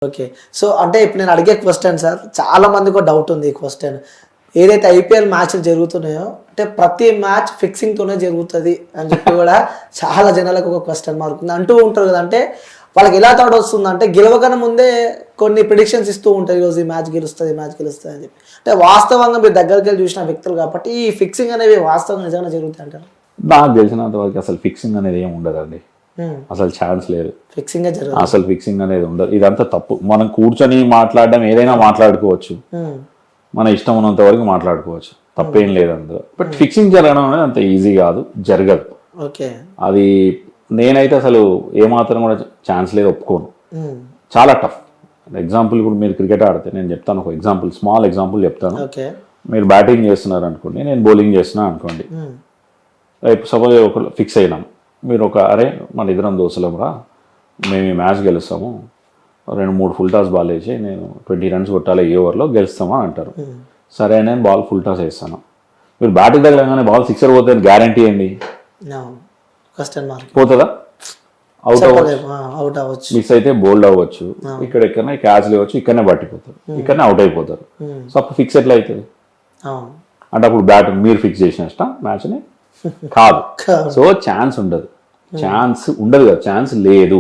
Okay. So, అంటే ఇప్పుడు నేను అడిగే క్వెషన్ సార్, చాలా మందికో డౌట్ ఉంది ఈ క్వెషన్. ఏదైతే ఐపీఎల్ మ్యాచ్‌లు జరుగుతున్నాయో, అంటే ప్రతి మ్యాచ్ ఫిక్సింగ్‌తోనే జరుగుతది అని చెప్పి కూడా చాలా జనాలకు ఒక క్వెషన్ మార్క్ ఉంది. అంటూ ఉంటారు కదా! అంటే వాళ్ళకి ఎలా థాట్ వస్తుందంటే గెలవకన్నా ముందే కొన్ని ప్రిడిక్షన్స్ ఇస్తూ ఉంటారు. ఈరోజు ఈ మ్యాచ్ గెలుస్తది, ఈ మ్యాచ్ గెలుస్తది అని చెప్పి. అంటే వాస్తవంగా మీరు దగ్గరికెళ్ళి చూసిన వ్యక్తులు కాబట్టి ఈ ఫిక్సింగ్ అనేవి వాస్తవంగా నిజంగా జరుగుతాయి అంటారా? నాకు తెలిసినంత వరకు అసలు ఫిక్సింగ్ అనేది ఏమి ఉండదండి. అసలు ఛాన్స్ లేదు. ఫిక్సింగే జరగదు. అసలు ఫిక్సింగ్ అనేది ఉండదు. ఇదంతా తప్పు. మనం కూర్చొని మాట్లాడడం ఏదైనా మాట్లాడుకోవచ్చు. మన ఇష్టం ఉన్నంత వరకు మాట్లాడుకోవచ్చు. తప్పేం లేదు అందులో. బట్ ఫిక్సింగ్ జరగడం అనేది అంత ఈజీ కాదు, జరగదు. ఓకే. అది నేనైతే అసలు ఏమాత్రం కూడా ఛాన్స్ లేదు, ఒప్పుకోను. చాలా టఫ్. ఎగ్జాంపుల్ ఇప్పుడు మీరు క్రికెట్ ఆడితే నేను చెప్తాను, ఒక ఎగ్జాంపుల్, స్మాల్ ఎగ్జాంపుల్ చెప్తాను. మీరు బ్యాటింగ్ చేస్తున్నారు అనుకోండి, నేను బౌలింగ్ చేస్తున్నా అనుకోండి. రేపు సపోజ్ ఒక ఫిక్స్ అయినాం, మీరు ఒక అరే మన ఇద్దరం దోస్తులం రా, మేము ఈ మ్యాచ్ గెలుస్తాము, 2-3 ఫుల్ టాస్ బాల్ వేసి నేను 20 రన్స్ కొట్టాలి ఈ ఓవర్లో గెలుస్తామా అంటారు. సరే నేను బాల్ ఫుల్ టాస్ వేస్తాను. మీరు బ్యాటింగ్ తగ్గగానే బాల్ సిక్సర్ పోతే గ్యారంటీ ఏంటి? పోతుందా? అవుట్ అవ్వచ్చు, మిస్ అయితే బౌల్డ్ అవ్వచ్చు, ఇక్కడెక్కడనే క్యాచ్ లేవచ్చు, ఇక్కడనే పట్టిపోతారు, ఇక్కడనే అవుట్ అయిపోతారు. సో అప్పుడు ఫిక్స్ ఎట్లా అవుతుంది అంటే అప్పుడు బ్యాట్ మీరు ఫిక్స్ చేసిన మ్యాచ్ని కాదు. సో ఛాన్స్ ఉండదు, ఛాన్స్ ఉండదు కదా, ఛాన్స్ లేదు.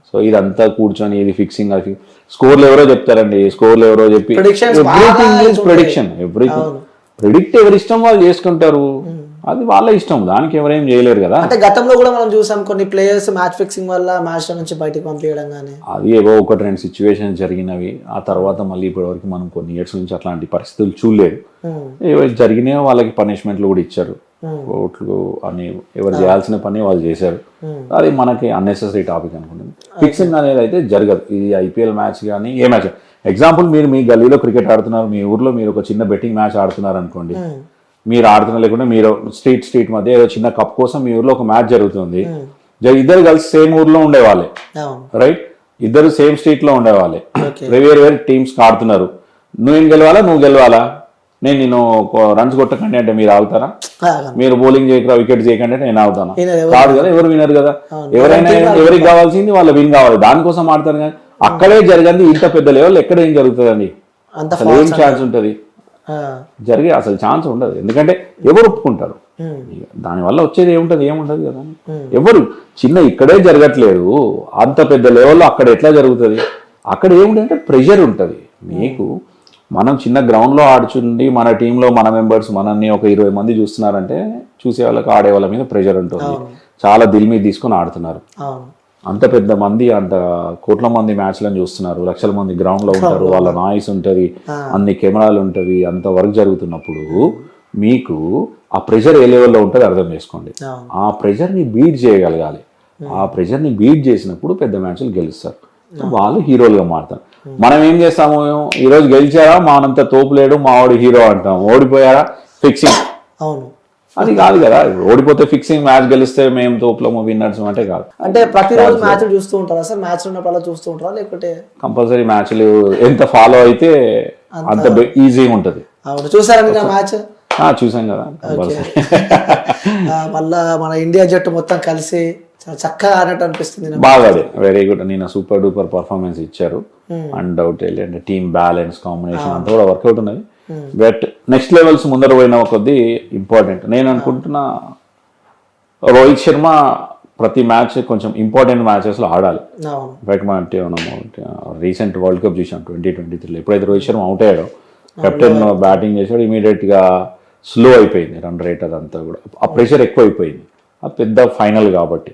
సో ఇదంతా కూర్చొని ఇది ఫిక్సింగ్, అది స్కోర్లు ఎవరో చెప్తారండి, స్కోర్లు ఎవరో చెప్పి ప్రెడిక్షన్, ఎవ్రీథింగ్ ప్రిడిక్ట్ ఎవరి ఇష్టం వాళ్ళు చేసుకుంటారు, అది వాళ్ళ ఇష్టం, దానికి ఎవరేం చేయలేరు కదా. అంటే గతంలో కూడా మనం చూసాం కొన్ని ప్లేయర్స్ మ్యాచ్ ఫిక్సింగ్ వల్ల మ్యాచ్ నుంచి బయటకు పంపించడం కానీ, అది ఏవో 1-2 సిచ్యువేషన్స్ జరిగినవి. ఆ తర్వాత మళ్ళీ ఇప్పటివరకు మనం కొన్ని ఇయర్స్ నుంచి అట్లాంటి పరిస్థితులు చూడలేదు. ఏవో జరిగినాయో వాళ్ళకి పనిష్మెంట్లు కూడా ఇచ్చారు, ఓట్లు అని, ఎవరు చేయాల్సిన పని వాళ్ళు చేశారు. అది మనకి అన్నెసెసరీ టాపిక్ అనుకుంటుంది. ఫిక్సింగ్ అనేది అయితే జరగదు. ఇది ఐపీఎల్ మ్యాచ్ కానీ ఏ మ్యాచ్. ఎగ్జాంపుల్, మీరు మీ గల్లీలో క్రికెట్ ఆడుతున్నారు, మీ ఊర్లో మీరు ఒక చిన్న బెట్టింగ్ మ్యాచ్ ఆడుతున్నారు అనుకోండి. మీరు ఆడుతున్న లేకుండా మీరు స్ట్రీట్ మధ్య ఏదో చిన్న కప్ కోసం మీ ఊర్లో ఒక మ్యాచ్ జరుగుతుంది. ఇద్దరు కలిసి సేమ్ ఊర్లో ఉండేవాళ్ళే, రైట్? ఇద్దరు సేమ్ స్ట్రీట్ లో ఉండేవాళ్ళే, వేరు టీమ్స్ ఆడుతున్నారు. నువ్వేం గెలవాలా, నువ్వు గెలవాలా, నేను రన్స్ కొట్టకండి అంటే మీరు ఆగుతారా? మీరు బౌలింగ్ చేయకుండా వికెట్ చేయకండి అంటే నేను ఆగుతాను? కాదు కదా, ఎవరు వినరు కదా. ఎవరైనా ఎవరికి కావాల్సింది వాళ్ళ విన్ కావాలి, దానికోసం ఆడతారు. కానీ అక్కడే జరగండి, ఇంత పెద్ద లెవెల్ ఎక్కడ ఏం జరుగుతుందండి? అసలు ఏం ఛాన్స్ ఉంటుంది? జరిగే అసలు ఛాన్స్ ఉండదు. ఎందుకంటే ఎవరు ఒప్పుకుంటారు? దానివల్ల వచ్చేది ఏముంటది కదా. ఎవరు చిన్న ఇక్కడే జరగట్లేదు, అంత పెద్ద లెవెల్లో అక్కడ ఎట్లా జరుగుతుంది? అక్కడ ఏముంటుంది అంటే ప్రెషర్ ఉంటుంది మీకు. మనం చిన్న గ్రౌండ్లో ఆడుచుండి మన టీంలో మన మెంబర్స్ మనల్ని ఒక 20 మంది చూస్తున్నారంటే చూసే వాళ్ళకి, ఆడే వాళ్ళ మీద ప్రెషర్ ఉంటుంది. చాలా దిల్ మీద తీసుకొని ఆడుతున్నారు. అంత పెద్ద మంది, అంత కోట్ల మంది మ్యాచ్లను చూస్తున్నారు, లక్షల మంది గ్రౌండ్ లో ఉంటారు, వాళ్ళ నాయిస్ ఉంటుంది, అన్ని కెమెరాలు ఉంటుంది, అంత వర్క్ జరుగుతున్నప్పుడు మీకు ఆ ప్రెషర్ ఏ లెవెల్లో ఉంటుంది అర్థం చేసుకోండి. ఆ ప్రెషర్ని బీట్ చేయగలగాలి. ఆ ప్రెషర్ని బీట్ చేసినప్పుడు పెద్ద మ్యాచ్లు గెలుస్తారు, వాళ్ళు హీరోలుగా మారుతారు. మనం ఏం చేస్తాము, ఈరోజు గెలిచారా మానంత తోపులేడు మావాడు హీరో అంటాం, ఓడిపోయారా ఫిక్సింగ్. అది కాదు కదా. ఓడిపోతే ఫిక్సింగ్, మ్యాచ్ గెలిస్తే మేము తోపులము విన్నర్స్ అంటే కాదు. అంటే ప్రతిరోజు మ్యాచ్లు చూస్తూ ఉంటారా సార్? మ్యాచ్ ఉన్నప్పుడు చూస్తూ ఉంటారా లేకపోతే కంపల్సరీ మ్యాచ్లు ఎంత ఫాలో అయితే అంత ఈజీగా ఉంటుంది. చూసారా మ్యాచ్? చూసాం కదా. మళ్ళా మన ఇండియా జట్టు మొత్తం కలిసి చక్కగా ఆడినట్టు అనిపిస్తుంది. బాగా, వెరీ గుడ్. నేను సూపర్ డూపర్ పర్ఫార్మెన్స్ ఇచ్చారు, అన్డౌటెడ్లీ. అంటే టీమ్ బ్యాలెన్స్, కాంబినేషన్ అంతా కూడా వర్కౌట్ ఉన్నది. బట్ నెక్స్ట్ లెవెల్స్ ముందర పోయిన కొద్దీ ఇంపార్టెంట్. నేను అనుకుంటున్నా రోహిత్ శర్మ ప్రతి మ్యాచ్ కొంచెం ఇంపార్టెంట్ మ్యాచెస్లో ఆడాలి. బట్ మనం రీసెంట్ వరల్డ్ కప్ చూసాం 2023లో. ఎప్పుడైతే రోహిత్ శర్మ అవుట్ అయ్యాడో, కెప్టెన్ బ్యాటింగ్ చేసాడు, ఇమీడియట్గా స్లో అయిపోయింది రన్ రేట్, అదంతా కూడా ఆ ప్రెషర్ ఎక్కువ అయిపోయింది. అది పెద్ద ఫైనల్ కాబట్టి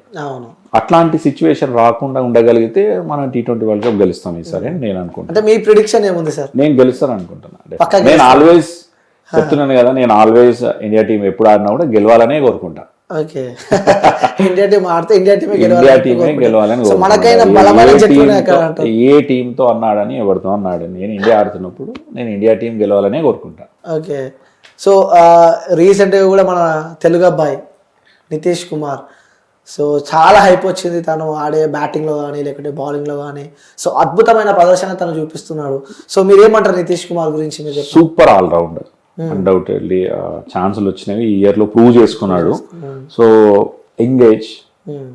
అట్లాంటి సిచ్యువేషన్ రాకుండా ఉండగలిగితే మనం T20 వరల్డ్ కప్ గెలుస్తాం ఈసారి అని నేను అనుకుంటున్నాను. అంటే మీ ప్రిడిక్షన్ ఏముంది సార్? నేను గెలుస్తాను అనుకుంటున్నాను. నేను ఆల్వేస్ చెప్తున్నాను కదా, నేను ఆల్వేస్ ఇండియా టీం ఎప్పుడు ఆడినా కూడా గెలవాలనే కోరుకుంటా. ఓకే. ఇండియా టీం ఆడితే ఇండియా టీమే గెలవాలని ఏ టీంతో అన్నాడని, ఎవరితో అన్నాడని, నేను ఇండియా ఆడుతున్నప్పుడు నేను ఇండియా టీం గెలవాలనే కోరుకుంటా. ఓకే. సో రీసెంట్గా కూడా మన తెలుగు అబ్బాయి నితీష్ కుమార్, సో చాలా హైప్ వచ్చింది తను ఆడే బ్యాటింగ్లో కానీ లేకపోతే బౌలింగ్లో కానీ. సో అద్భుతమైన ప్రదర్శన తను చూపిస్తున్నాడు. సో మీరేమంటారు నితీష్ కుమార్ గురించి? మీరు సూపర్ ఆల్రౌండర్, అన్డౌటెడ్లీ ఛాన్సులు వచ్చినవి ఈ ఇయర్లో ప్రూవ్ చేసుకున్నాడు. సో ఎంగేజ్,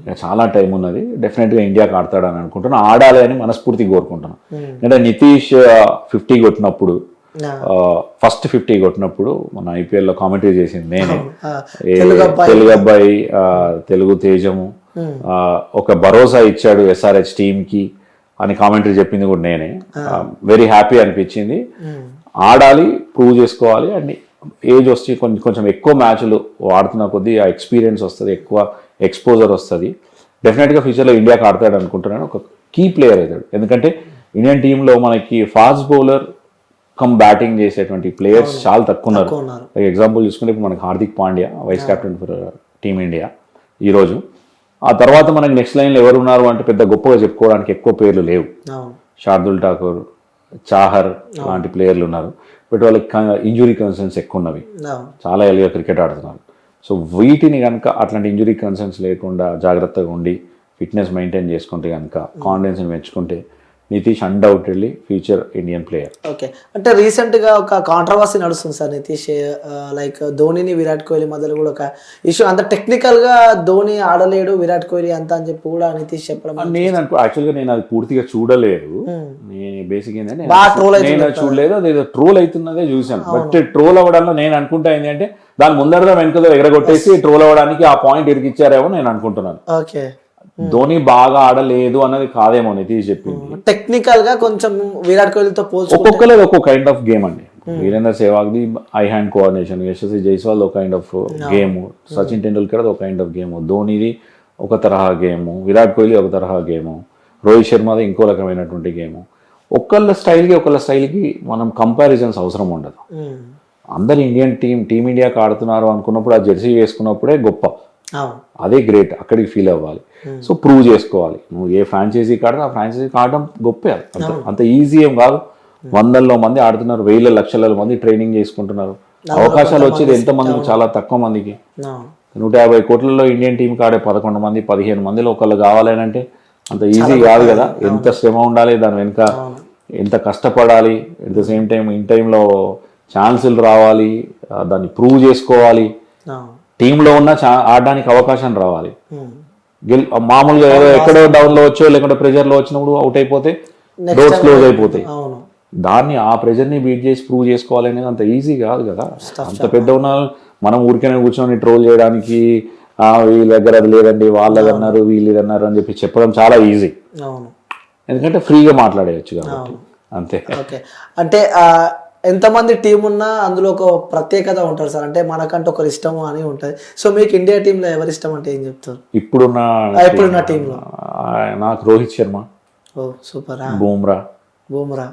ఇంకా చాలా టైం ఉన్నది, డెఫినెట్గా ఇండియాకి ఆడతాడని అనుకుంటున్నాను, ఆడాలి అని మనస్ఫూర్తిగా కోరుకుంటున్నాను. అంటే నితీష్ 50 కొట్టినప్పుడు, ఫస్ట్ 50 కొట్టినప్పుడు మన IPL లో కామెంటరీ చేసింది నేనే. తెలుగు అబ్బాయి, తెలుగు తేజము, ఒక భరోసా ఇచ్చాడు SRH టీమ్ కి అని కామెంటరీ చెప్పింది కూడా నేనే. వెరీ హ్యాపీ అనిపించింది. ఆడాలి, ప్రూవ్ చేసుకోవాలి, అండ్ ఏజ్ వచ్చి కొంచెం ఎక్కువ మ్యాచ్లు ఆడుతున్న కొద్దీ ఆ ఎక్స్పీరియన్స్ వస్తుంది, ఎక్కువ ఎక్స్పోజర్ వస్తుంది. డెఫినెట్గా ఫ్యూచర్లో ఇండియాకి ఆడతాడు అనుకుంటున్నాను. ఒక కీ ప్లేయర్ అవుతాడు, ఎందుకంటే ఇండియన్ టీంలో మనకి ఫాస్ట్ బౌలర్ కమ్ బ్యాటింగ్ చేసేటువంటి ప్లేయర్స్ చాలా తక్కువ ఉన్నారు. ఎగ్జాంపుల్ చూసుకుంటే ఇప్పుడు మనకి Hardik Pandya vice captain for team India ఈరోజు. ఆ తర్వాత మనకి నెక్స్ట్ లైన్లో ఎవరు ఉన్నారు అంటే పెద్ద గొప్పగా చెప్పుకోవడానికి ఎక్కువ పేర్లు లేవు. శార్దుల్ ఠాకూర్, చాహర్ లాంటి ప్లేయర్లు ఉన్నారు, బట్ వాళ్ళకి ఇంజురీ కన్సర్న్స్ ఎక్కువ ఉన్నవి, చాలా ఏళ్ళుగా క్రికెట్ ఆడుతున్నారు. సో వీటిని కనుక అట్లాంటి ఇంజురీ కన్సర్న్స్ లేకుండా జాగ్రత్తగా ఉండి ఫిట్నెస్ మెయింటైన్ చేసుకుంటే కనుక, కాన్ఫిడెన్స్ని పెంచుకుంటే Nitish undoubtedly future Indian player. Okay, అంటే రీసెంట్గా ఒక కాంట్రవర్సీ నడుస్తుంది సార్ నితీష్, లైక్ ధోనిని విరాట్ కోహ్లీ మధ్యలో కూడా ఒక ఇష్యూ. అంత టెక్నికల్గా ధోని ఆడలేడు విరాట్ కోహ్లీ అంత అని చెప్పి కూడా నితీష్ చెప్పడం. నేను యాక్చువల్గా నేను అది పూర్తిగా చూడలేదు. నేను బేసిక్ ఏంటంటే నేను చూడలేదు, అది ట్రోల్ అవుతున్నదే చూశాను. బట్ ట్రోల్ అవ్వడంలో నేను అనుకుంటా ఏంటంటే దాని ముందరగా వెనుకదో ఎగరగొట్టేసి ట్రోల్ అవ్వడానికి ఆ పాయింట్ ఇరికిచ్చారేమో నేను అనుకుంటున్నాను. ఓకే, ధోని బాగా ఆడలేదు అన్నది కాదేమో నితీష్ చెప్పింది. టెక్నికల్ గా కొంచెం విరాట్ కోహ్లీతో పోల్చి ఒక్కొక్కరు ఒక్కొక్క కైండ్ ఆఫ్ గేమ్ అండి. వీరేంద్ర సెహ్వాగ్ది eye hand coordination, Yashasvi Jaiswal ఒక kind of game, Sachin Tendulkar ఒక కైండ్ ఆఫ్ గేమ్, ధోనిది ఒక తరహా గేము, విరాట్ కోహ్లీ ఒక తరహా గేము, రోహిత్ శర్మది ఇంకో రకమైనటువంటి గేము. ఒకళ్ళ స్టైల్కి మనం కంపారిజన్స్ అవసరం ఉండదు. అందరు ఇండియన్ టీమిండియాకి ఆడుతున్నారు అనుకున్నప్పుడు ఆ జెర్సీ వేసుకున్నప్పుడే గొప్ప, అదే గ్రేట్, అక్కడికి ఫీల్ అవ్వాలి. సో ప్రూవ్ చేసుకోవాలి. నువ్వు ఏ ఫ్రాంచైజీకి ఆడితే ఆ ఫ్రాంచైజీకి ఆడడం గొప్పే. అంత ఈజీ ఏం కాదు. వందల్లో మంది ఆడుతున్నారు, వేల లక్షల మంది ట్రైనింగ్ చేసుకుంటున్నారు. అవకాశాలు వచ్చేది ఎంతమందికి? చాలా తక్కువ మందికి. 150 కోట్లలో ఇండియన్ టీంకి ఆడే 11 మంది 15 మందిలో ఒకళ్ళు కావాలని అంటే అంత ఈజీ కాదు కదా. ఎంత శ్రమ ఉండాలి, దాని వెనుక ఎంత కష్టపడాలి, at the same time in టైంలో ఛాన్సులు రావాలి, దాన్ని ప్రూవ్ చేసుకోవాలి, టీంలో ఉన్న ఆడడానికి అవకాశం రావాలి. మామూలుగా ఏదో ఎక్కడో డౌన్లో వచ్చో లేకుంటే ప్రెజర్లో వచ్చినప్పుడు అవుట్ అయిపోతే డోర్స్ క్లోజ్ అయిపోతాయి. దాన్ని ఆ ప్రెజర్ని బీట్ చేసి ప్రూవ్ చేసుకోవాలి అనేది అంత ఈజీ కాదు కదా. అంత పెద్ద ఉన్న మనం ఊరికైనా కూర్చొని ట్రోల్ చేయడానికి వీళ్ళ దగ్గర అది లేదండి, వాళ్ళ దగ్గర అన్నారు, వీళ్ళు ఇది అన్నారు అని చెప్పి చెప్పడం చాలా ఈజీ, ఎందుకంటే ఫ్రీగా మాట్లాడేయచ్చు కాబట్టి. అంతే. ఓకే, అంటే ఎంతమంది టీం ఉన్నా అందులో ఒక ప్రత్యేకత ఉంటుంది సార్, అంటే మనకంటే ఒకరు ఇష్టము అని ఉంటుంది. సో మీకు ఇండియా టీంలో ఎవరి ఇష్టం అంటే ఏం చెప్తారు? ఇప్పుడున్న టీంలో నాకు రోహిత్ శర్మ, ఓ సూపర్, బూమ్రా.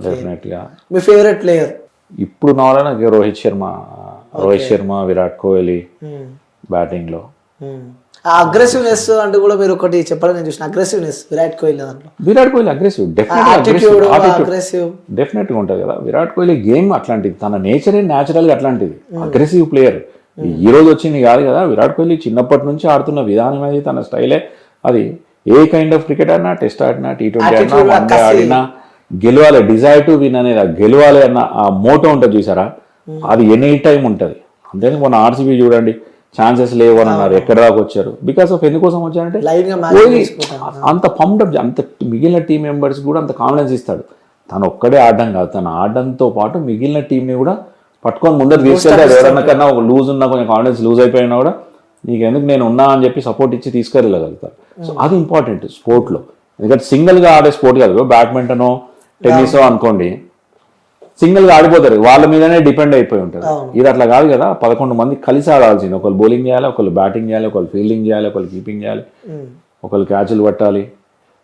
డెఫినెట్గా మీ ఫేవరెట్ ప్లేయర్ ఇప్పుడు నాకు రోహిత్ శర్మ, విరాట్ కోహ్లీ బ్యాటింగ్ లో. అగ్రెసివ్నెస్ అంటే కూడా మీరు ఒకటి చెప్పడం నేను చూసిన, అగ్రెసివ్నెస్ విరాట్ కోహ్లీ దాంట్లో. విరాట్ కోహ్లీ అగ్రెసివ్ డెఫినెట్ గా ఉంటుంది కదా. విరాట్ కోహ్లీ గేమ్ అట్లాంటిది, తన నేచరే న్యాచురల్ గా అట్లాంటిది, అగ్రెసివ్ ప్లేయర్. ఈ రోజు వచ్చింది కాదు కదా. విరాట్ కోహ్లీ చిన్నప్పటి నుంచి ఆడుతున్న విధానం అది, తన స్టైలే అది. ఏ కైండ్ ఆఫ్ క్రికెట్ ఆడినా, టెస్ట్ ఆడినా, T20 ఆడినా, వన్డే ఆడినా గెలవాలి, డిజైర్ టు విన్ అనేది, గెలవాలి అన్న ఆ మోటో ఉంటుంది చూసారా, అది ఎనీ టైం ఉంటుంది. అంతేనా మొన్న RCB చూడండి, ఛాన్సెస్ లేవు అని అన్నారు, ఎక్కడ దాకా వచ్చారు? బికాస్ ఆఫ్ ఎందుకోసం వచ్చారంటే అంత పంప్డ్ అప్, అంత మిగిలిన టీం మెంబర్స్ కూడా అంత కాన్ఫిడెన్స్ ఇస్తాడు. తను ఒక్కడే ఆడడం కాదు, తను ఆడడంతో పాటు మిగిలిన టీంని కూడా పట్టుకొని ముందర తీసుకెళ్తాడు. ఎవరన్నా కన్నా ఒక లూజ్ ఉన్నా, కొంచెం కాన్ఫిడెన్స్ లూజ్ అయిపోయినా కూడా నీకు ఎందుకు నేను ఉన్నా అని చెప్పి సపోర్ట్ ఇచ్చి తీసుకెళ్ళగలుగుతారు. సో అది ఇంపార్టెంట్ స్పోర్ట్లో. ఎందుకంటే సింగిల్గా ఆడే స్పోర్ట్ కాదు. బ్యాడ్మింటనో టెన్నిసో అనుకోండి, సింగిల్గా ఆడిపోతారు, వాళ్ళ మీదనే డిపెండ్ అయిపోయి ఉంటారు. ఇది అట్లా కాదు కదా. 11 మంది కలిసి ఆడాల్సింది. ఒకళ్ళు బౌలింగ్ చేయాలి, ఒకళ్ళు బ్యాటింగ్ చేయాలి, ఒకళ్ళు ఫీల్డింగ్ చేయాలి, ఒకళ్ళు కీపింగ్ చేయాలి, ఒకళ్ళు క్యాచ్లు పట్టాలి.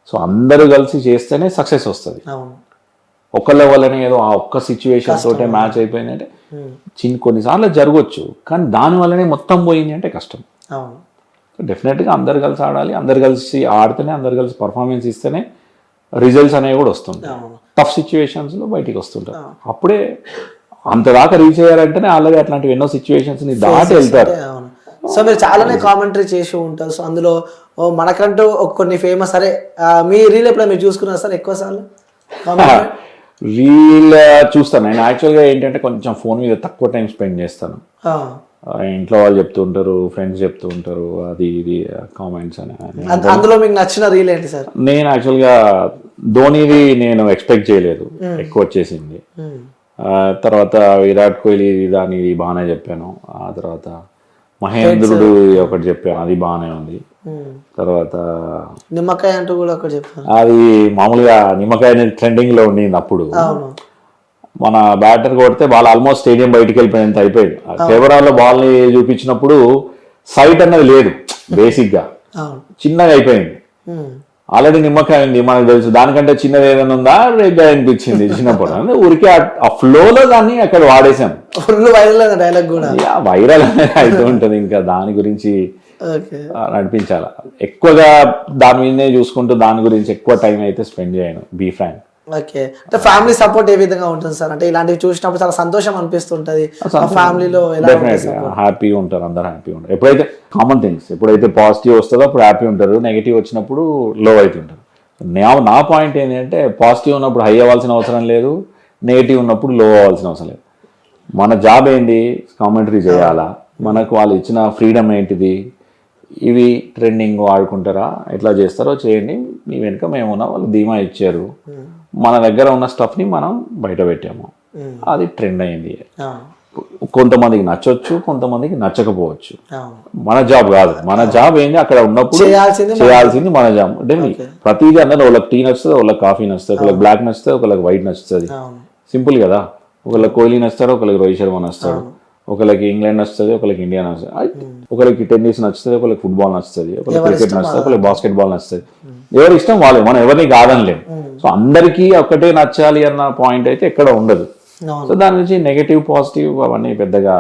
సో అందరూ కలిసి చేస్తేనే సక్సెస్ వస్తుంది. ఒకళ్ళ వల్లనే ఏదో ఆ ఒక్క సిచ్యువేషన్ తోటే మ్యాచ్ అయిపోయిందంటే కొన్నిసార్లు జరగవచ్చు, కానీ దాని వల్లనే మొత్తం పోయింది అంటే కష్టం. డెఫినెట్గా అందరు కలిసి ఆడాలి, అందరు కలిసి ఆడితేనే, అందరు కలిసి పర్ఫార్మెన్స్ ఇస్తేనే రిజల్ట్స్ అనేవి కూడా వస్తుంటాయి. టఫ్ సిచ్యువేషన్స్లో బయటికి వస్తుంటారు. అప్పుడే అంత దాకా రీచ్ అయ్యారంటేనే ఆల్రెడీ అట్లాంటివి ఎన్నో సిచ్యువేషన్స్ని దాటి వెళ్తారు. సో మీరు చాలానే కామెంటరీ చేసి ఉంటారు. సో అందులో మనకంటూ కొన్ని ఫేమస్, సరే మీ రీల్ ఎప్పుడైనా మీరు చూసుకున్నారు సార్ ఎక్కువ సార్లు? రీల్ చూస్తాను నేను. యాక్చువల్గా ఏంటంటే కొంచెం ఫోన్ మీద తక్కువ టైం స్పెండ్ చేస్తాను. ఇంట్లో వాళ్ళు చెప్తూ ఉంటారు, ఫ్రెండ్స్ చెప్తూ ఉంటారు, అది ఇది కామెంట్స్ అని. అందులో మీకు నచ్చిన రీల్ ఏంటి సార్? నేను యాక్చువల్గా ధోనిది నేను ఎక్స్పెక్ట్ చేయలేదు, ఎక్కువ వచ్చేసింది. తర్వాత విరాట్ కోహ్లీ దాని బాగానే చెప్పాను. ఆ తర్వాత మహేంద్రుడు ఒకటి చెప్పాను, అది బాగానే ఉంది. తర్వాత నిమ్మకాయ అంటూ కూడా ఒకటి చెప్పాను, అది మామూలుగా నిమ్మకాయ అనేది ట్రెండింగ్ లో ఉండింది అప్పుడు. మన బ్యాటర్ కొడితే బాల్ ఆల్మోస్ట్ స్టేడియం బయటికి వెళ్ళిపోయినంత అయిపోయింది. కెమెరాలో బాల్ ని చూపించినప్పుడు సైట్ అన్నది లేదు, బేసిక్ గా చిన్నగా అయిపోయింది. ఆల్రెడీ నిమ్మకాయ ఉంది మనకు తెలుసు, దానికంటే చిన్నది ఏదైనా ఉందా రేగ్గా అనిపించింది చిన్నప్పుడు. ఊరికే ఆ ఫ్లో లో దాన్ని అక్కడ వాడేసాం. ఫుల్ వైరల్ డైలాగ్ కూడా వైరల్ అనేది అయితే ఉంటుంది, ఇంకా దాని గురించి నడిపించాలి. ఎక్కువగా దాని మీదనే చూసుకుంటూ దాని గురించి ఎక్కువ టైం అయితే స్పెండ్ చేయను, బీ ఫ్రాంక్. ఓకే, అంటే ఫ్యామిలీ సపోర్ట్ ఏ విధంగా ఉంటుంది సార్? అంటే ఇలాంటివి చూసినప్పుడు చాలా సంతోషం అనిపిస్తుంటది, ఫ్యామిలీలో హ్యాపీగా ఉంటారు, అందరు హ్యాపీగా ఉంటారు. ఎప్పుడైతే కామన్ థింగ్స్, ఎప్పుడైతే పాజిటివ్ వస్తుందో అప్పుడు హ్యాపీ ఉంటారు, నెగిటివ్ వచ్చినప్పుడు లో అవుతుంటారు. నా పాయింట్ ఏంటంటే పాజిటివ్ ఉన్నప్పుడు హై అవ్వాల్సిన అవసరం లేదు, నెగిటివ్ ఉన్నప్పుడు లో అవ్వాల్సిన అవసరం లేదు. మన జాబ్ ఏంటి, కామెంటరీ చేయాలా, మనకు వాళ్ళు ఇచ్చిన ఫ్రీడమ్ ఏంటిది, ఇవి ట్రెండింగ్ వాడుకుంటారా, ఎట్లా చేస్తారో చేయండి, మీ వెనుక మేమున్నా, వాళ్ళు ధీమా ఇచ్చారు, మన దగ్గర ఉన్న స్టఫ్ని మనం బయట పెట్టాము, అది ట్రెండ్ అయింది. కొంతమందికి నచ్చొచ్చు, కొంతమందికి నచ్చకపోవచ్చు, మన జాబ్ కాదు. మన జాబ్ ఏంటి, అక్కడ ఉన్నప్పుడు చేయాల్సింది మన జాబ్. ప్రతిదీ అందరూ ఒకళ్ళకి టీ నచ్చుతుంది, ఒకళ్ళకి కాఫీ నచ్చుతుంది, ఒకళ్ళకి బ్లాక్ నచ్చుతుంది, ఒకళ్ళకి వైట్ నచ్చుతుంది, సింపుల్ కదా. ఒకళ్ళకి కోహ్లీ నచ్చుతాడు, ఒకళ్ళకి రోహిత్ శర్మ నచ్చుతాడు, ఒకళ్ళకి ఇంగ్లాండ్ నచ్చుతుంది, ఒకళ్ళకి ఇండియా నచ్చుతుంది, ఒకళ్ళకి టెన్నిస్ నచ్చుతుంది, ఒకళ్ళకి ఫుట్బాల్ నచ్చుతుంది, ఒకళ్ళకి క్రికెట్ నచ్చుతుంది, ఒకళ్ళకి బాస్కెట్ బాల్ నచ్చుతుంది. ఎవరి ఇష్టం వాళ్ళే, మనం ఎవరిని కాదనిలేము. సో అందరికీ ఒక్కటే నచ్చాలి అన్న పాయింట్ అయితే ఎక్కడ ఉండదు. సో దాని నుంచి నెగటివ్ పాజిటివ్ అవన్నీ పెద్దగా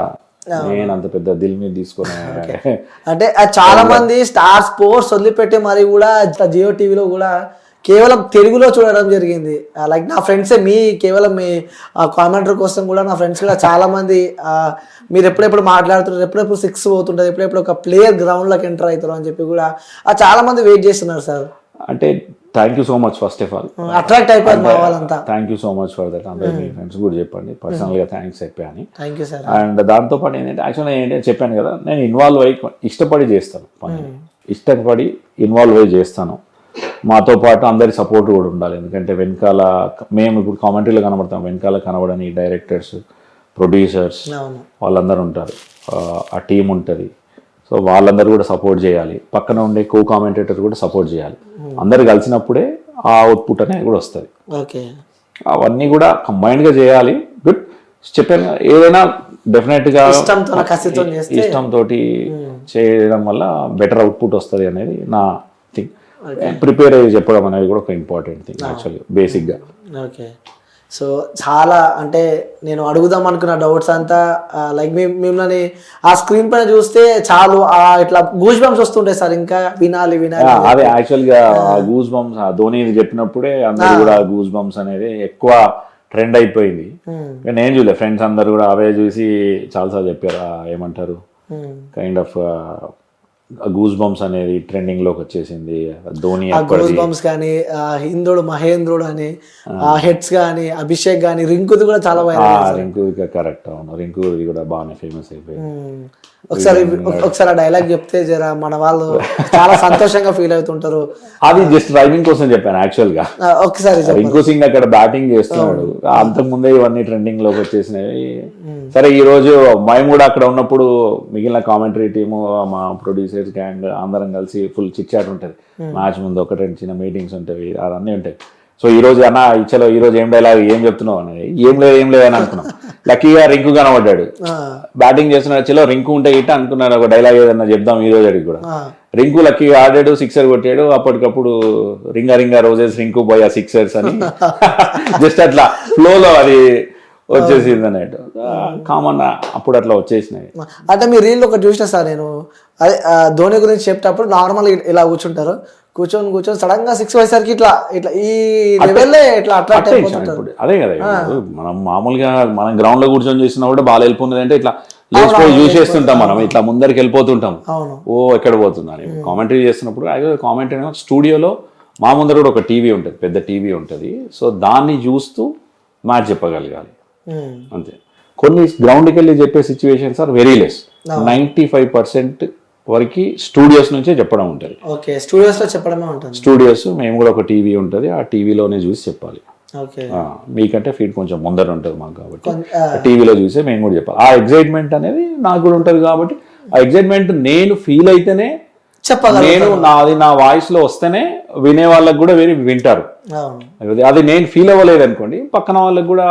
నేను అంత పెద్ద దిల్ మీద తీసుకున్నా. అంటే చాలా మంది స్టార్ స్పోర్ట్స్ వదిలిపెట్టి మరి కూడా జియో టీవీలో కూడా కేవలం తెలుగులో చూడడం జరిగింది. లైక్ నా ఫ్రెండ్సే కేవలం మీ కామెంటరీ కోసం కూడా నా ఫ్రెండ్స్ కూడా చాలా మంది మీరు ఎప్పుడెప్పుడు మాట్లాడుతున్నారు, ఎప్పుడెప్పుడు 6 పోతుంటుంది, ఎప్పుడెప్పుడు ఒక ప్లేయర్ గ్రౌండ్లోకి ఎంటర్ అవుతారు అని చెప్పి కూడా చాలా మంది వెయిట్ చేస్తున్నారు సార్. అంటే thank you so much, first of all attract అయిపోయింది మా వాళ్ళంతా. Thank you so much for that. అందరూ మీ ఫ్రెండ్స్ కూడా చెప్పండి పర్సనల్ గా థ్యాంక్స్ చెప్పాను. Thank you sir. అండ్ దాంతో పాటు ఏంటంటే యాక్చువల్గా ఏంటంటే చెప్పాను కదా, నేను ఇన్వాల్వ్ అయ్యి ఇష్టపడి చేస్తాను పని, ఇష్టపడి ఇన్వాల్వ్ అయ్యి చేస్తాను. మాతో పాటు అందరి సపోర్ట్ కూడా ఉండాలి, ఎందుకంటే వెనకాల మేము ఇప్పుడు కామెంటరీలో కనబడతాం, వెనకాల కనబడని డైరెక్టర్స్, ప్రొడ్యూసర్స్ వాళ్ళందరూ ఉంటారు, ఆ టీం ఉంటుంది. సో వాళ్ళందరూ కూడా సపోర్ట్ చేయాలి, పక్కన ఉండే కో కామెంటేటర్ కూడా సపోర్ట్ చేయాలి. అందరు కలిసినప్పుడే ఆ అవుట్పుట్ అనేది కూడా వస్తుంది. అవన్నీ కూడా కంబైన్డ్గా చేయాలి. గుడ్ చెప్పాను, ఏదైనా డెఫినెట్గా ఇష్టంతో చేయడం వల్ల బెటర్ అవుట్పుట్ వస్తుంది అనేది నా థింగ్. ప్రిపేర్ అయ్యి చెప్పడం అనేది కూడా ఒక ఇంపార్టెంట్ థింగ్ యాక్చువల్గా బేసిక్గా. ఓకే, సో చాలా అంటే నేను అడుగుదాం అనుకున్న డౌట్స్ అంతా లైక్ మిమ్మల్ని ఆ స్క్రీన్ పైన చూస్తే చాలు ఇట్లా గూస్ బంప్స్ వస్తుంటాయి సార్, ఇంకా వినాలి. అదే యాక్చువల్గా గూస్ బంప్స్ ధోని చెప్పినప్పుడే అందరూ కూడా గూస్ బంప్స్ అనేది ఎక్కువ ట్రెండ్ అయిపోయింది. నేను చూడలే, ఫ్రెండ్స్ అందరు కూడా అవే చూసి చాలాసార్లు చెప్పారు, ఏమంటారు కైండ్ ఆఫ్ గూస్ బంప్స్ అనేది ట్రెండింగ్ లోకి వచ్చేసింది. ధోని గూస్ బంప్స్ కానీ, ఇంద్రుడు మహేంద్రుడు అని, హెడ్స్ కానీ, అభిషేక్ కానీ, రింకుది కూడా చాలా వైరల్. రింకు కరెక్ట్, అవును, రింకు కూడా బాగానే ఫేమస్ అయిపోయింది. ఒకసారి ఆ డైలాగ్ చెప్తే జర మన వాళ్ళు చాలా సంతోషంగా ఫీల్ అవుతుంటారు. అది జస్ట్ డ్రైవింగ్ కోసం చెప్పాను యాక్చువల్ గా. ఒకసారి రింకు సింగ్ అక్కడ బ్యాటింగ్ చేస్తున్నాడు, అంతకు ముందే ఇవన్నీ ట్రెండింగ్ లోకి వచ్చేసినాయి. సరే ఈ రోజు మేము కూడా అక్కడ ఉన్నప్పుడు మిగిలిన కామెంటరీ టీము, మా ప్రొడ్యూసర్స్ గ్యాంగ్ అందరం కలిసి ఫుల్ చిట్ చాట్ ఉంటుంది. మ్యాచ్ ముందు 1-2 చిన్న మీటింగ్స్ ఉంటాయి, అవన్నీ ఉంటాయి. సో ఈ రోజు అన్న ఇచ్చలో ఈ రోజు ఏం డైలాగ్ ఏం చెప్తున్నావు అనేది, ఏం లేదు అని అనుకున్నాం. లక్కీగా రింకు కనబడ్డాడు, బ్యాటింగ్ చేస్తున్నాడు. చలో రింకు ఉంటే ఇట్ట అనుకున్నాడు, ఒక డైలాగ్ ఏదన్నా చెప్దాం ఈ రోజు అడిగి కూడా. రింకు లక్కీగా ఆడాడు, 6 కొట్టాడు. అప్పటికప్పుడు రింగా రోజెస్ రింకు పోయా 6 అని జస్ట్ అట్లా ఫ్లోలో అది వచ్చేసింది అన్నట్టు, కామన్ అప్పుడు అట్లా వచ్చేసినాయి. అంటే మీ రీల్ ఒకటి చూసిన సార్ నేను, అదే ధోని గురించి చెప్పేటప్పుడు నార్మల్ ఇలా కూర్చొని సడన్ గా 6 వేసరికి ఇట్లా ఈ లెవెల్ ఇట్లా అట్రాక్ట్ అయిపోతుంటారు. అదే కదా, మనం మామూలుగా మనం గ్రౌండ్ లో కూర్చొని చూసినా కూడా బాల్ వెళ్ళిపోతుంది అంటే ఇట్లా లేచిపోయి చూసేస్తుంటాం, మనం ఇట్లా ముందరికి వెళ్ళిపోతుంటాం, ఓ ఎక్కడ పోతుందని. కామెంటరీ చేస్తున్నప్పుడు కామెంటరీ స్టూడియోలో మా ముందర కూడా ఒక టీవీ ఉంటుంది, పెద్ద టీవీ ఉంటుంది. సో దాన్ని చూస్తూ మ్యాచ్ చెప్పగలగాలి అంతే. కొన్ని గ్రౌండ్కి వెళ్ళి చెప్పే సిచ్యువేషన్స్ ఆర్ వెరీ లెస్. 95% వరకు స్టూడియోస్ నుంచే చెప్పడం ఉంటుంది. ఓకే, స్టూడియోస్ లో చెప్పడమే ఉంటుంది. స్టూడియోస్ మేము కూడా ఒక టీవీ ఉంటుంది, ఆ టీవీలోనే చూసి చెప్పాలి. ఓకే, మీకంటే ఫీడ్ కొంచెం ముందర ఉంటుంది మాకు, కాబట్టి టీవీలో చూసే మేము కూడా చెప్పాలి. ఆ ఎగ్జైట్మెంట్ అనేది నాకు కూడా ఉంటుంది, కాబట్టి ఆ ఎగ్జైట్మెంట్ నేను ఫీల్ అయితేనే నేను నా వాయిస్ లో వస్తేనే వినే వాళ్ళకి కూడా వింటారు. అది నేను ఫీల్ అవ్వలేదు అనుకోండి, పక్కన వాళ్ళకి కూడా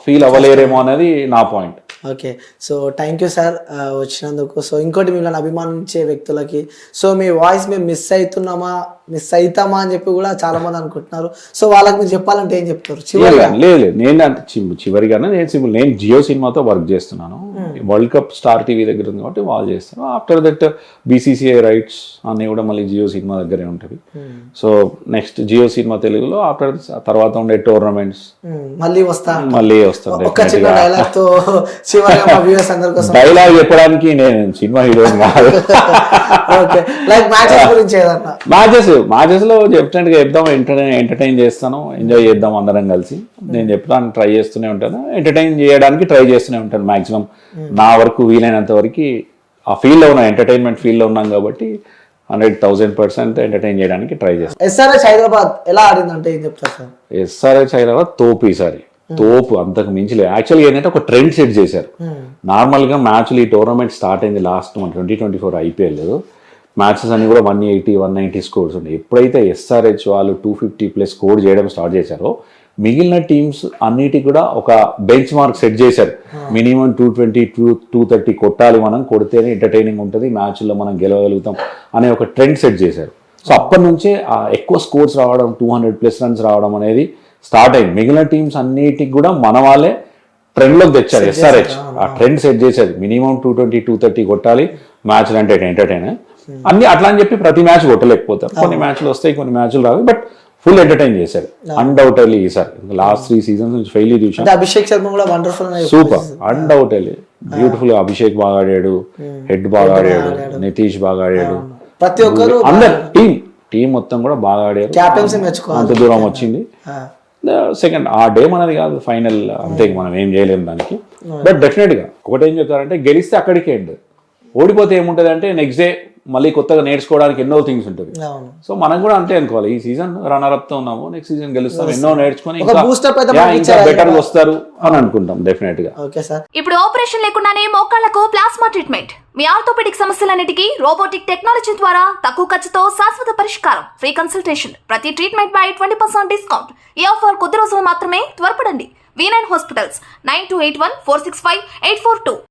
ఫీల్ అవ్వలేరేమో అనేది నా point. Okay, so thank you sir వచ్చినందుకు. సో ఇంకోటి మిమ్మల్ని అభిమానించే వ్యక్తులకి, సో మీ వాయిస్ మేము మిస్ అవుతామా అని చెప్పి కూడా చాలా మంది అనుకుంటున్నారు. సో వాళ్ళకి మీరు చెప్పాలంటే ఏం చెప్తారు? లేదు, నేను చివరిగానే నేను జియో సినిమాతో వర్క్ చేస్తున్నాను. వరల్డ్ కప్ స్టార్ టీవీ దగ్గర ఉంది కాబట్టి వాళ్ళు చేస్తాను. ఆఫ్టర్ దట్ BCCI రైట్స్ అన్ని కూడా మళ్ళీ జియో సినిమా దగ్గరే ఉంటుంది. సో నెక్స్ట్ జియో సినిమా తెలుగులో ఆఫ్టర్ తర్వాత ఉండే టోర్నమెంట్స్ మళ్ళీ వస్తాను. డైలాగ్ చెప్పడానికి నేను సినిమా హీరోయిన్ కాదు. మ్యాచెస్ లో డెఫినెట్ గా చెప్దాం, ఎంటర్టైన్ చేస్తాను, ఎంజాయ్ చేద్దాం అందరం కలిసి. నేను చెప్పడానికి ట్రై చేస్తూనే ఉంటాను, ఎంటర్టైన్ చేయడానికి ట్రై చేస్తూనే ఉంటాను మాక్సిమం. నా వరకు వీలైనంత వరకు ఆ ఫీల్డ్ లో ఉన్నాం, ఎంటర్టైన్మెంట్ ఫీల్డ్ లో ఉన్నాం కాబట్టి 100,000% ఎంటర్టైన్ చేయడానికి ట్రై చేస్తాను. SRH హైదరాబాద్ ఎలా ఆడిందంటే ఏం చెప్తారు సార్? SRH హైదరాబాద్ తోపు ఈసారి, తోపు అంతకు మించి లేదు. యాక్చువల్గా ఏంటంటే ఒక ట్రెండ్ సెట్ చేశారు. నార్మల్గా మ్యాచ్లు ఈ టోర్నమెంట్ స్టార్ట్ అయింది లాస్ట్ 2024 IPL. మ్యాచెస్ అన్ని కూడా 180, 190 స్కోర్స్ ఉన్నాయి. ఎప్పుడైతే SRH వాళ్ళు 250+ స్కోర్ చేయడం స్టార్ట్ చేశారో మిగిలిన టీమ్స్ అన్నిటికి కూడా ఒక బెంచ్ మార్క్ సెట్ చేశారు. మినిమం 220, 230 కొట్టాలి, మనం కొడితేనే ఎంటర్టైనింగ్ ఉంటుంది, మ్యాచ్లో మనం గెలవగలుగుతాం అనే ఒక ట్రెండ్ సెట్ చేశారు. సో అప్పటి నుంచే ఎక్కువ స్కోర్స్ రావడం, 200+ రన్స్ రావడం అనేది స్టార్ట్ అయింది. మిగిలిన టీమ్స్ అన్నిటికి కూడా మన వాళ్ళే ట్రెండ్లోకి తెచ్చారు. SRH ఆ ట్రెండ్ సెట్ చేశారు. మినిమం 220, 230 కొట్టాలి, మ్యాచ్లు అంటే ఎంటర్టైన్ అన్ని అట్లా అని చెప్పి ప్రతి మ్యాచ్ కొట్టలేకపోతారు. కొన్ని మ్యాచ్లు వస్తాయి, కొన్ని మ్యాచ్లు రావు, బట్ ఫుల్ ఎంటర్టైన్ చేశారు అన్డౌటెడ్లీ ఈసారి. లాస్ట్ 3 seasons నుంచి ఫెయిల్ చూసాం. అభిషేక్ శర్మ కూడా wonderful, super, undoubtedly beautiful. Abhishek బాగా ఆడాడు, హెడ్ బాగా ఆడాడు, నితీష్ బాగా ఆడాడు, ప్రతి ఒక్కరు అందరు టీం మొత్తం కూడా బాగా ఆడారు. అంత దూరం వచ్చింది. సెకండ్ ఆ డే మనది కాదు, ఫైనల్ అంతే, మనం ఏం చేయలేము దానికి. బట్ డెఫినెట్ గా ఒకటి ఏం చెప్తారంటే, గెలిస్తే అక్కడికే ఎండ్, ఓడిపోతే ఏముంటది అంటే నెక్స్ట్ డే మళ్ళీ కొత్తగా నేర్చుకోవడానికి ఎన్నో థింగ్స్ ఉంటుంది. సో మనం కూడా అంతే అనుకోవాలి, ఈ సీజన్ రన్నర్ అప్ తో ఉన్నాము, నెక్స్ట్ సీజన్ గెలుస్తాం, ఎన్నో నేర్చుకుని ఇంకా బెటర్ వస్తారు అని అనుకుంటాం డెఫినెట్ గా. ఇప్పుడు ఆపరేషన్ లేకుండానే మోకాళ్లకు ప్లాస్మా ట్రీట్మెంట్, మీ ఆర్థోపెడిక్ సమస్యలన్నిటికీ రోబోటిక్ టెక్నాలజీ ద్వారా తక్కువ ఖర్చుతో శాశ్వత పరిష్కారం, ఫ్రీ కన్సల్టేషన్, ప్రతి ట్రీట్మెంట్ పై 20% డిస్కౌంట్. ఈ ఆఫర్ కొద్ది రోజులు మాత్రమే, త్వరపడండి. V9 hospitals 9281465842.